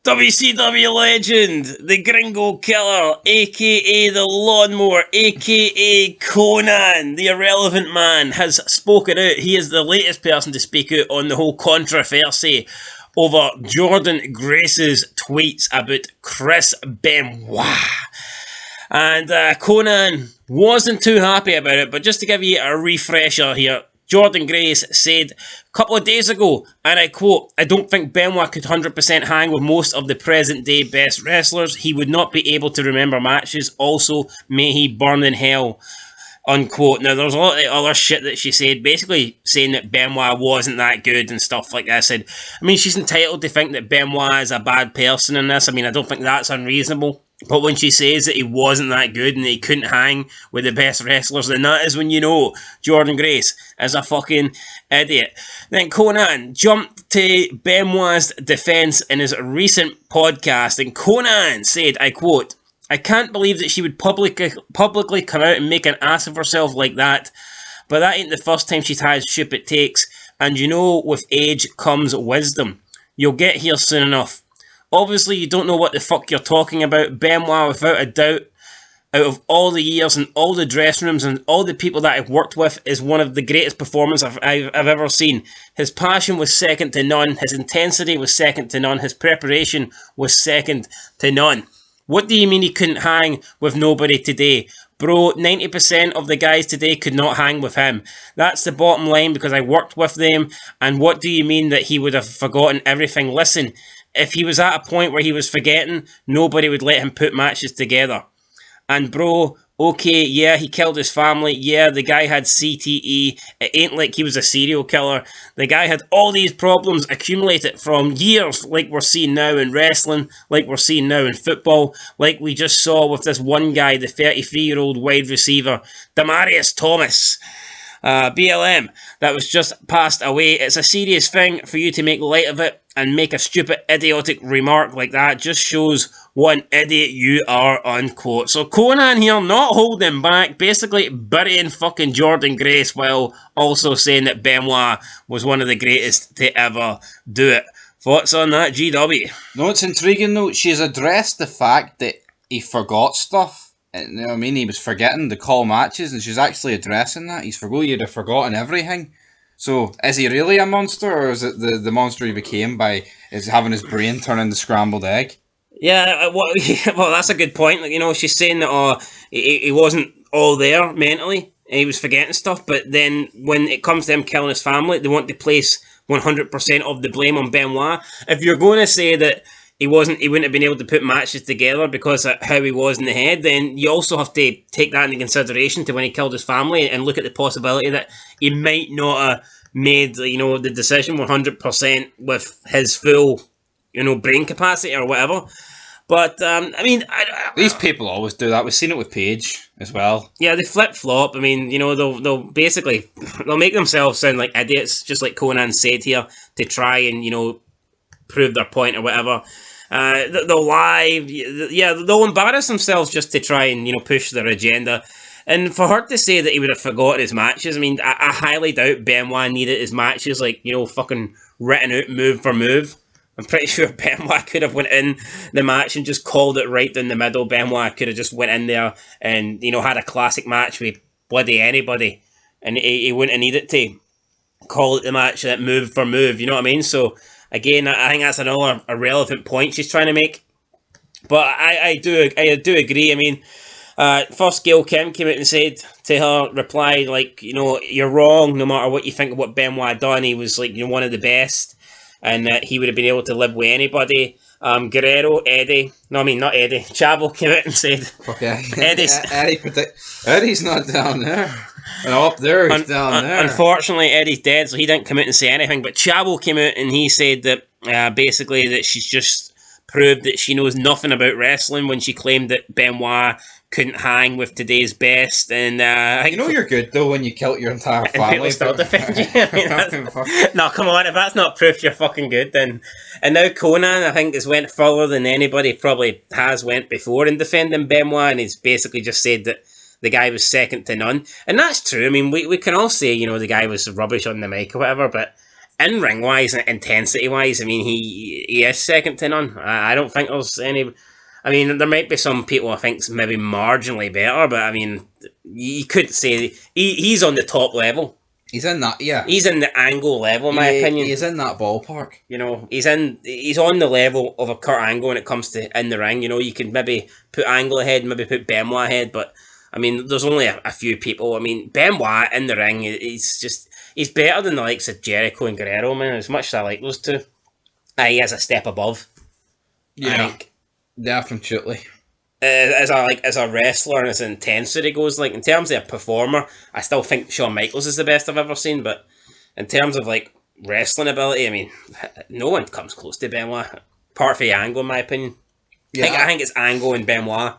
WCW legend, the Gringo Killer, aka the Lawnmower, aka Conan, the Irrelevant Man, has spoken out. He is the latest person to speak out on the whole controversy over Jordynne Grace's tweets about Chris Benoit. And Conan wasn't too happy about it, but just to give you a refresher here, Jordynne Grace said a couple of days ago, and I quote, "I don't think Benoit could 100% hang with most of the present-day best wrestlers. He would not be able to remember matches. Also, may he burn in hell," unquote. Now, there's a lot of other shit that she said, basically saying that Benoit wasn't that good and stuff like that. I mean, she's entitled to think that Benoit is a bad person in this. I mean, I don't think that's unreasonable. But when she says that he wasn't that good and that he couldn't hang with the best wrestlers, then that is when you know Jordynne Grace is a fucking idiot. Then Conan jumped to Benoit's defence in his recent podcast, and Conan said, I quote, "I can't believe that she would publicly come out and make an ass of herself like that, but that ain't the first time she's had shit it takes, and you know with age comes wisdom. You'll get here soon enough. Obviously, you don't know what the fuck you're talking about. Benoit, without a doubt, out of all the years and all the dressing rooms and all the people that I've worked with, is one of the greatest performers I've ever seen. His passion was second to none. His intensity was second to none. His preparation was second to none. What do you mean he couldn't hang with nobody today? Bro, 90% of the guys today could not hang with him. That's the bottom line because I worked with them. And what do you mean that he would have forgotten everything? Listen, if he was at a point where he was forgetting, nobody would let him put matches together. And bro, okay, yeah, he killed his family. Yeah, the guy had CTE. It ain't like he was a serial killer. The guy had all these problems accumulated from years, like we're seeing now in wrestling, like we're seeing now in football, like we just saw with this one guy, the 33-year-old wide receiver, Demaryius Thomas. BLM, that was just passed away. It's a serious thing. For you to make light of it and make a stupid, idiotic remark like that just shows what an idiot you are, unquote. So Conan here, not holding back, basically burying fucking Jordynne Grace while also saying that Benoit was one of the greatest to ever do it. Thoughts on that, GW? No, it's intriguing though. She's addressed the fact that he forgot stuff. You know what I mean? He was forgetting to call matches, and she's actually addressing that. You'd have forgotten everything. So, is he really a monster, or is it the monster he became by having his brain turn into scrambled egg? Yeah, well, that's a good point. Like, you know, she's saying that he wasn't all there mentally, and he was forgetting stuff, but then when it comes to him killing his family, they want to place 100% of the blame on Benoit. If you're going to say that he wouldn't have been able to put matches together because of how he was in the head, then you also have to take that into consideration to when he killed his family and look at the possibility that he might not have made, you know, the decision 100% with his full, you know, brain capacity or whatever. But, I mean... These people always do that. We've seen it with Paige as well. Yeah, they flip-flop. I mean, you know, they'll make themselves sound like idiots, just like Conan said here, to try and, you know, prove their point or whatever. They'll lie. Yeah, they'll embarrass themselves just to try and, you know, push their agenda. And for her to say that he would have forgotten his matches, I mean, I highly doubt Benoit needed his matches, like, you know, fucking written out move for move. I'm pretty sure Benoit could have went in the match and just called it right down the middle. Benoit could have just went in there and, you know, had a classic match with bloody anybody. And he wouldn't have needed to call it the match that move for move, you know what I mean? So, again, I think that's another irrelevant point she's trying to make. But I do agree. I mean, first Gail Kim came out and said to her, replied, like, you know, you're wrong no matter what you think of what Benoit done. He was, like, you know, one of the best. And that he would have been able to live with anybody. Chavo came out and said... Okay. Eddie's not down there. And up there, he's down there. Unfortunately, Eddie's dead, so he didn't come out and say anything. But Chavo came out and he said that basically that she's just proved that she knows nothing about wrestling when she claimed that Benoit couldn't hang with today's best. And you know you're good though when you killed your entire family. People still defend you. I mean, no, come on, if that's not proof you're fucking good, then. And now Conan, I think, has went further than anybody probably has went before in defending Benoit, and he's basically just said that the guy was second to none. And that's true. I mean, we can all say, you know, the guy was rubbish on the mic or whatever, but in ring wise and intensity wise, I mean, he is second to none. I don't think there's any. I mean, there might be some people I think's maybe marginally better, but I mean, you could say he's on the top level. He's in that, yeah. He's in the Angle level, in my opinion. He's in that ballpark. You know, he's on the level of a Kurt Angle when it comes to in the ring. You know, you can maybe put Angle ahead, maybe put Benoit ahead, but I mean, there's only a few people. I mean, Benoit in the ring, he's better than the likes of Jericho and Guerrero, man. As much as I like those two, he is a step above. Yeah, I think. Definitely. As a wrestler and as intensity goes, like in terms of a performer, I still think Shawn Michaels is the best I've ever seen. But in terms of like wrestling ability, I mean, no one comes close to Benoit. Apart from Angle, in my opinion. Yeah, I think it's Angle and Benoit.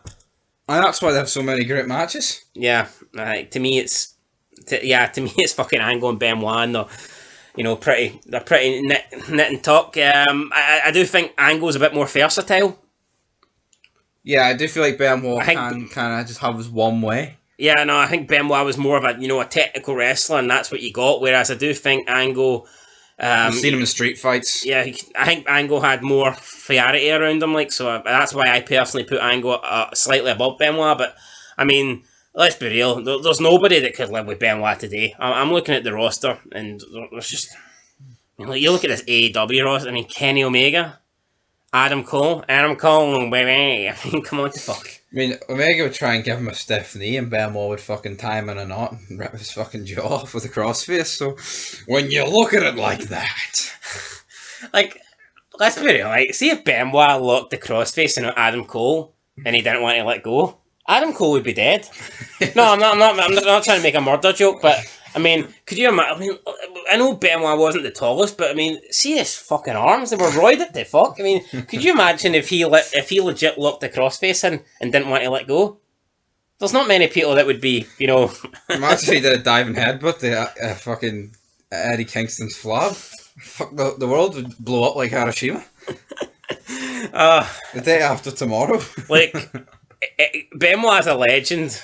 And that's why they have so many great matches. Yeah, to me it's fucking Angle and Benoit, and they're pretty knit and tuck. I do think Angle's a bit more versatile. Yeah, I do feel like Benoit can kind of just have his one way. Yeah, no, I think Benoit was more of a technical wrestler, and that's what you got. Whereas I do think Angle, you've seen him in street fights. Yeah, I think Angle had more variety around him, like so. That's why I personally put Angle slightly above Benoit. But I mean, let's be real. There's nobody that could live with Benoit today. I'm looking at the roster, and there's just you look at this AEW roster. I mean, Kenny Omega. Adam Cole, baby. I mean, come on, fuck. I mean, Omega would try and give him a stiff knee, and Benoit would fucking tie him in a knot and rip his fucking jaw off with a crossface. So, when you look at it like that, like, let's be real. Like, see if Benoit locked the crossface in Adam Cole, and he didn't want to let go, Adam Cole would be dead. No, I'm not trying to make a murder joke, but I mean, could you imagine? I mean, I know Benoit wasn't the tallest, but I mean, see his fucking arms; they were roided to fuck. I mean, could you imagine if he legit locked the crossface in and didn't want to let go? There's not many people that would be, Imagine he did a diving headbutt to fucking Eddie Kingston's flab. Fuck, the world would blow up like Hiroshima. The day after tomorrow. Like, Benoit's a legend.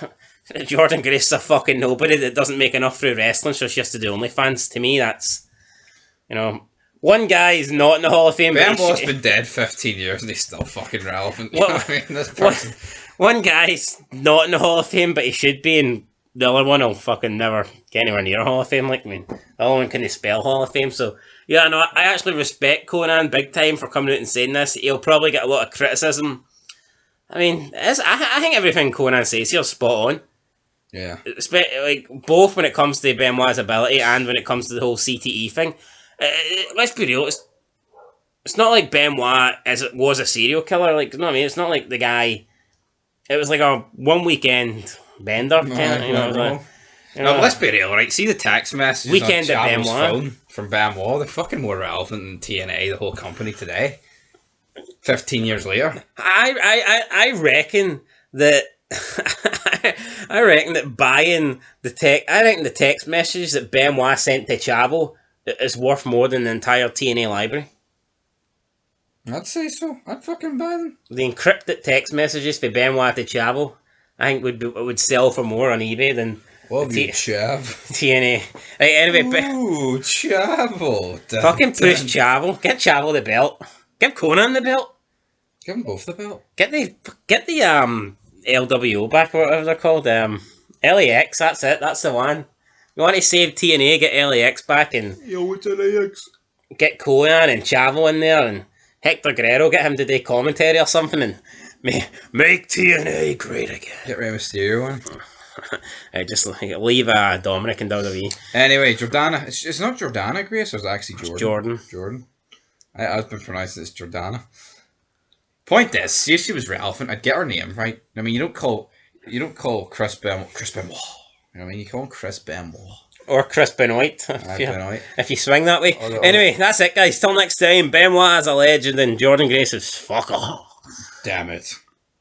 Jordynne Grace is a fucking nobody that doesn't make enough through wrestling, so she has to do OnlyFans. To me, that's, one guy is not in the Hall of Fame. Benoit's been dead 15 years and he's still fucking relevant. I mean, this person. One guy's not in the Hall of Fame, but he should be, and the other one will fucking never get anywhere near a Hall of Fame. Like, I mean, the other one couldn't spell Hall of Fame, so yeah, no, I actually respect Conan big time for coming out and saying this. He'll probably get a lot of criticism. I mean, I think everything Conan says here's spot on. Yeah. Like, both when it comes to Benoit's ability and when it comes to the whole CTE thing. Let's be real, it's not like Benoit was a serial killer. Like, you know what I mean? It's not like the guy. It was like a one weekend bender. Let's be real, right? See the text messages weekend on at Chavel's Benoit. phone from Benoit. They're fucking more relevant than TNA, the whole company today. 15 years later. I reckon that. I reckon that buying the text message that Benoit sent to Chavo is worth more than the entire TNA library. I'd say so. I'd fucking buy them. The encrypted text messages for Benoit to Chavo, I think would sell for more on eBay than Chav. TNA. Right, anyway, ooh, Chavo. Fucking push Chavo. Get Chavo the belt. Give Conan the belt. Give them both the belt. Get the LWO back, or whatever they're called. LAX, that's it, that's the one. You want to save TNA, get LAX back, and what's LAX? Get Conan and Chavo in there, and Hector Guerrero, get him to do commentary or something, and make TNA great again. Get Rey Mysterio on. Just leave Dominic and WWE. Anyway, Jordynne, it's not Jordynne Grace, or is it actually Jordynne? Jordan. I've been pronouncing it as Jordynne. Point is, see if she was relevant, I'd get her name right. I mean, you don't call Chris Benoit. You know what I mean? You call him Chris Benoit. Or Chris Benoit. If you swing that way. Anyway, that's it, guys. Till next time. Benoit is a legend and Jordynne Grace is fuck off. Damn it.